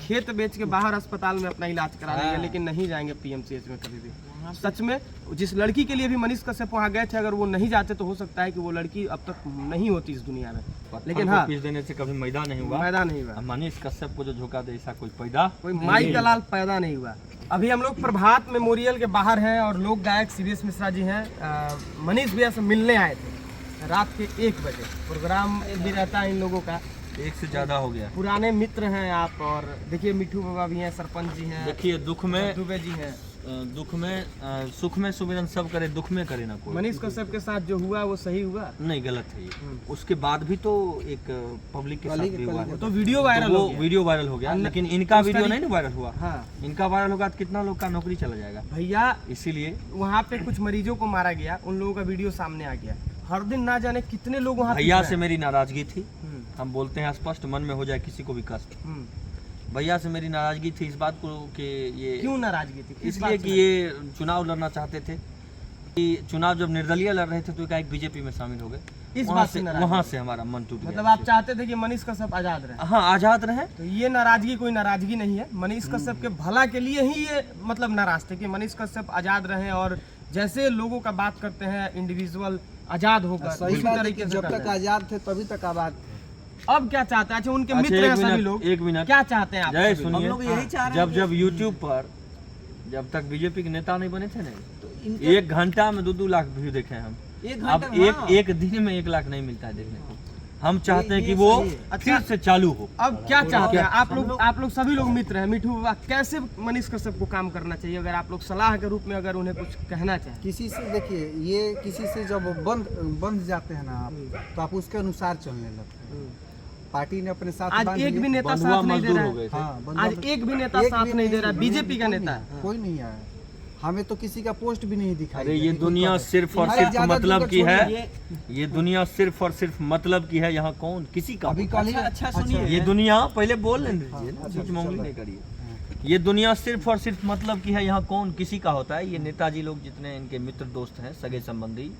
खेत बेच के बाहर अस्पताल में अपना इलाज करा लेंगे, लेकिन नहीं जाएंगे पीएमसीएच में कभी भी। सच में जिस लड़की के लिए भी मनीष कश्यप वहाँ गए थे, अगर वो नहीं जाते तो हो सकता है कि वो लड़की अब तक नहीं होती इस दुनिया में। लेकिन हाँ, पीस देने से कभी मैदा नहीं हुआ, पैदा नहीं हुआ। मनीष कश्यप को जो झोंका दे ऐसा कोई माई का लाल पैदा नहीं हुआ। अभी हम लोग प्रभात मेमोरियल के बाहर हैं और लोक गायक सीबीएस मिश्रा जी हैं, मनीष भैया से मिलने आए थे रात के 1 बजे। प्रोग्राम भी रहता है इन लोगों का, 1 से ज्यादा हो गया। पुराने मित्र हैं आप, और देखिए मिठू बाबा भी हैं, सरपंच जी हैं, देखिए दुख में दुबे जी हैं। दुख में सुख में सुमिरन सब करे, दुख में करे ना कोई। मनीष कश्यप के साथ जो हुआ वो सही हुआ नहीं, गलत है ये। उसके बाद भी तो एक पब्लिक के साथ भी हुआ है, तो वीडियो वायरल हो गया। वीडियो वायरल हो गया, लेकिन इनका वीडियो नहीं ना वायरल हुआ। हाँ, इनका वायरल होगा तो कितना लोग का नौकरी चला जाएगा भैया। इसीलिए वहाँ पे कुछ मरीजों को मारा गया, उन लोगों का वीडियो सामने आ गया। हर दिन ना जाने कितने लोग वहाँ भैया से मेरी नाराजगी थी, हम बोलते हैं स्पष्ट, मन में हो जाए किसी को भी कष्ट। भैया से मेरी नाराजगी थी इस बात को कि ये क्यों नाराजगी थी? इसलिए कि ये चुनाव लड़ना चाहते थे, कि चुनाव जब निर्दलीय लड़ रहे थे तो एक बीजेपी में शामिल हो गए। इस बात से वहाँ से हमारा मन टूट गया। मतलब आप चाहते थे कि मनीष कश्यप आजाद रहे? हाँ, आजाद रहे। तो ये नाराजगी कोई नाराजगी नहीं है, मनीष कश्यप के भला के लिए ही ये मतलब नाराज थे कि मनीष कश्यप आजाद रहे, और जैसे लोगों का बात करते हैं इंडिविजुअल आजाद होकर, सही तरीके से जब तक आजाद थे तभी तक आबाद थे। अब क्या चाहते हैं? अच्छा, उनके मित्र हैं सभी लोग, 1 मिनट क्या चाहते हैं आप? जय सभी? सुनिए, हम लोग यही चाह रहे हैं जब यूट्यूब पर जब तक बीजेपी के नेता नहीं बने थे ना, तो 1 घंटा में 2-2 लाख व्यू देखे हम। अब एक दिन में 1 लाख नहीं मिलता है देखने को। हम चाहते हैं कि वो फिर से चालू हो। अब क्या चाहते हैं आप लोग सभी लोग मित्र हैं, मिठू बाबा, कैसे मनीष कश्यप को काम करना चाहिए? अगर आप लोग सलाह के रूप में अगर उन्हें कुछ कहना चाहें। किसी से देखिए, ये किसी से जब बंध जाते हैं ना आप, तो आप उसके अनुसार चलने लगते हैं। पार्टी ने अपने साथ आज एक भी नेता साथ नहीं दे रहा है। हाँ, आज एक भी नेता साथ नहीं दे रहा, बीजेपी का नेता कोई नहीं आया। हमें तो किसी का पोस्ट भी नहीं दिखाई। अरे ये दुनिया सिर्फ और सिर्फ मतलब की है, ये दुनिया सिर्फ और सिर्फ मतलब की है। यहाँ कौन किसी का अभी कल अच्छा सुनिए, ये दुनिया पहले बोल लेने दीजिए ना, बीच में उंगली नहीं करिए। ये दुनिया सिर्फ और सिर्फ मतलब की है, यहाँ कौन किसी का होता है। ये नेताजी लोग जितने इनके मित्र दोस्त हैं, सगे संबंधी,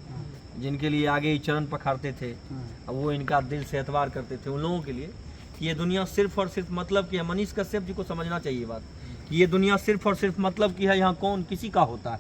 जिनके लिए आगे ही चरण पखारते थे, वो इनका दिल से एतबार करते थे, उन लोगों के लिए ये दुनिया सिर्फ और सिर्फ मतलब की है। मनीष कश्यप जी को समझना चाहिए बात कि ये दुनिया सिर्फ और सिर्फ मतलब की है, यहाँ कौन किसी का होता है।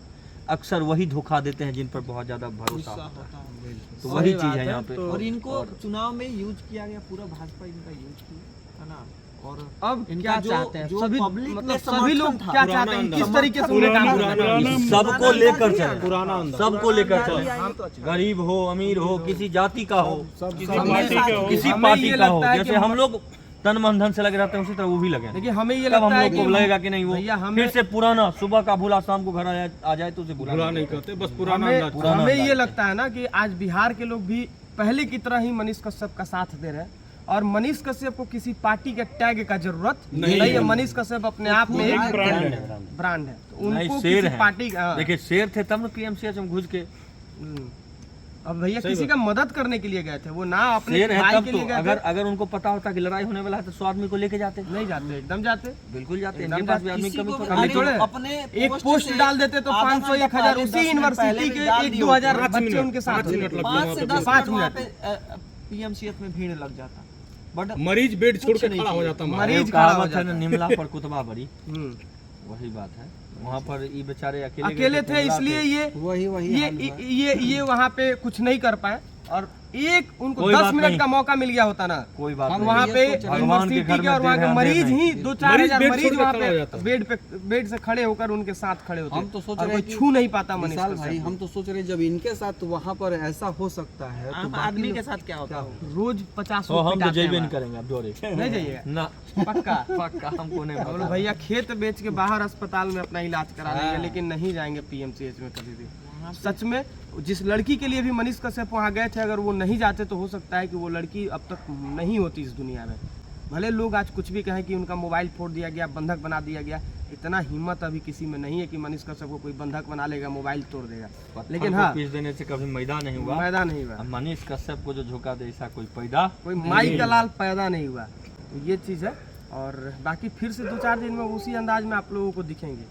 अक्सर वही धोखा देते हैं जिन पर बहुत ज्यादा भरोसा होता है, तो वही चीज है यहाँ पे। और इनको चुनाव में यूज किया गया, पूरा भाजपा इनका यूज किया है ना। और अब क्या चाहते हैं सभी, पब्लिक मतलब सभी लोग क्या चाहते हैं, किस तरीके से उन्हें काम करना है? सबको लेकर चले, सबको लेकर चले, गरीब हो अमीर हो, किसी जाति का हो, किसी पार्टी का हो। जैसे हम लोग तन मन धन से लगे रहते हैं, उसी तरह वो भी लगे। देखिए हमें ये तब हम लगता है लोग को कि लगेगा कि नहीं, वो भैया फिर से पुराना सुबह का भूला शाम को घर आ जाए तो उसे बुरा नहीं कहते, बस पुराना हमें ये लगता है ना कि आज बिहार के लोग भी पहले की तरह ही मनीष कश्यप का साथ दे रहे हैं, और मनीष कश्यप को किसी पार्टी के टैग का जरूरत नहीं है। मनीष कश्यप अपने आप में एक ब्रांड है, तो उनको किसी पार्टी का, देखिए शेर थे तब न पीएमसीएच में घुस के। अब भैया किसी का मदद करने के लिए गए थे, वो ना अपने शेर है भाई तब के तो, लिए गए थे। अगर उनको पता होता कि लड़ाई होने वाला है तो 100 आदमी को लेके जाते। नहीं जाते, एकदम जाते, बिल्कुल जाते। एकदम इनके पास भी जाते। आदमी किसी कमी को तो भी थोड़े अपने एक पोस्ट डाल देते तो 500 1000 उसी यूनिवर्सिटी के 1-2 हजार बच्चे उनके साथ 5 से 10 5 मिनट मिनट पीएमसीएच में भीड़ लग जाता, बट मरीज बेड छोड़ के खड़ा हो जाता। मरीज खड़ा हो कहावत है ना, जाता। निमला पर कुतबा बड़ी, वही बात है। वहाँ पर ये बेचारे अकेले थे, इसलिए ये वहाँ पे कुछ नहीं कर पाए, और एक उनको 10 मिनट का मौका मिल गया होता ना, कोई बात हम नहीं। वहाँ पे भगवान के घर यूनिवर्सिटी के में और वहाँ के दे मरीज रहे ही हैं। 2-4 हजार मरीज वहाँ खड़ा हो जाता। पे बेड से खड़े होकर उनके साथ खड़े होते। हम तो सोच और रहे कोई हैं छू नहीं पाता मनीष विशाल कश्यप भाई, को। हम तो सोच रहे जब इनके साथ वहाँ पर ऐसा हो सकता है तो आम आदमी के साथ क्या होता है? रोज 50 तो हम तो पिटाते हैं जेबे नहीं हमारा। करेंगे, अब जोरे नहीं जाइएगा ना, पक्का। पक्का हमको नहीं हम लोग पता। भैया खेत बेच के बाहर अस्पताल में अपना इलाज करा लेंगे, लेकिन नहीं जाएंगे पीएमसीएच में कभी भी। सच में जिस लड़की के लिए भी मनीष कश्यप वहाँ गए थे, अगर वो नहीं जाते तो हो सकता है कि वो लड़की अब तक नहीं होती इस दुनिया में। भले लोग आज कुछ भी कहें कि उनका मोबाइल फोड़ दिया गया, बंधक बना दिया गया, इतना हिम्मत अभी किसी में नहीं है कि मनीष कश्यप को कोई बंधक बना लेगा, मोबाइल तोड़ देगा। लेकिन हाँ, पीस देने से कभी मैदा नहीं हुआ, पैदा नहीं हुआ। मनीष कश्यप को जो झोंका दे ऐसा कोई माई का लाल पैदा नहीं हुआ, तो ये चीज़ है। और बाकी फिर से 2-4 दिन में उसी अंदाज में आप लोगों को दिखेंगे।